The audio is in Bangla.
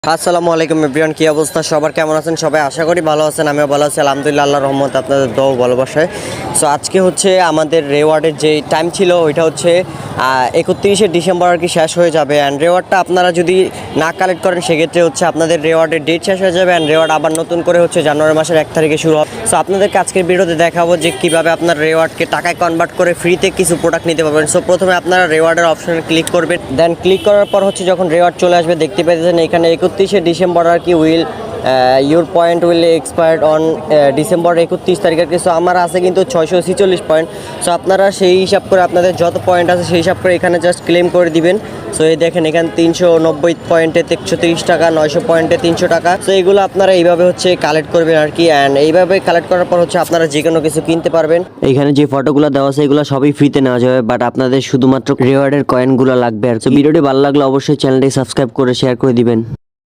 আসসালামু আলাইকুম এভরিওয়ান, কি অবস্থা সবার, কেমন আছেন সবাই? আশা করি ভালো আছেন, আমিও ভালো আছি আলহামদুলিল্লাহ, আল্লাহর রহমতে আপনাদের দোয়া ভালোবাসায়। সো আজকে হচ্ছে আমাদের রেওয়ার্ডের যে টাইম ছিল ওইটা হচ্ছে 31শে ডিসেম্বর আর কি শেষ হয়ে যাবে। অ্যান্ড রেওয়ার্ডটা আপনারা যদি না কালেক্ট করেন সেক্ষেত্রে হচ্ছে আপনাদের রেওয়ার্ডের ডেট শেষ হয়ে যাবে। অ্যান্ড রেওয়ার্ড আবার নতুন করে হচ্ছে জানুয়ারি মাসের 1 তারিখে শুরু হবে। সো আপনাদেরকে আজকের ভিডিওতে দেখাবো যে কীভাবে আপনার রেওয়ার্ডকে টাকায় কনভার্ট করে ফ্রিতে কিছু প্রোডাক্ট নিতে পারবেন। সো প্রথমে আপনারা রেওয়ার্ডের অপশনে ক্লিক করবেন, দেন ক্লিক করার পর হচ্ছে যখন রেওয়ার্ড চলে আসবে দেখতে পেয়েছেন এখানে 31শে ডিসেম্বর আর কি your point will expired on December 31 তারিখের কিছু আমার আছে কিন্তু 646 পয়েন্ট। সো আপনারা সেই হিসাব করে আপনাদের যত পয়েন্ট আছে সেই হিসাব করে এখানে জাস্ট ক্লেম করে দিবেন। সো এই দেখেন এখানে 390 পয়েন্টে 130 টাকা, 900 পয়েন্টে 300 টাকা। সো এইগুলো আপনারা এইভাবে হচ্ছে কালেক্ট করবেন আর কি। অ্যান্ড এইভাবে কালেক্ট করার পর হচ্ছে আপনারা যে কোনো কিছু কিনতে পারবেন। এইখানে যে ফটোগুলো দেওয়া আছে এগুলো সবই ফ্রিতে নেওয়া যাবে, বাট আপনাদের শুধুমাত্র রেওয়ার্ডের কয়েনগুলো লাগবে। আর তো ভিডিওটি ভালো লাগলে অবশ্যই চ্যানেলটি সাবস্ক্রাইব করে শেয়ার করে দিবেন।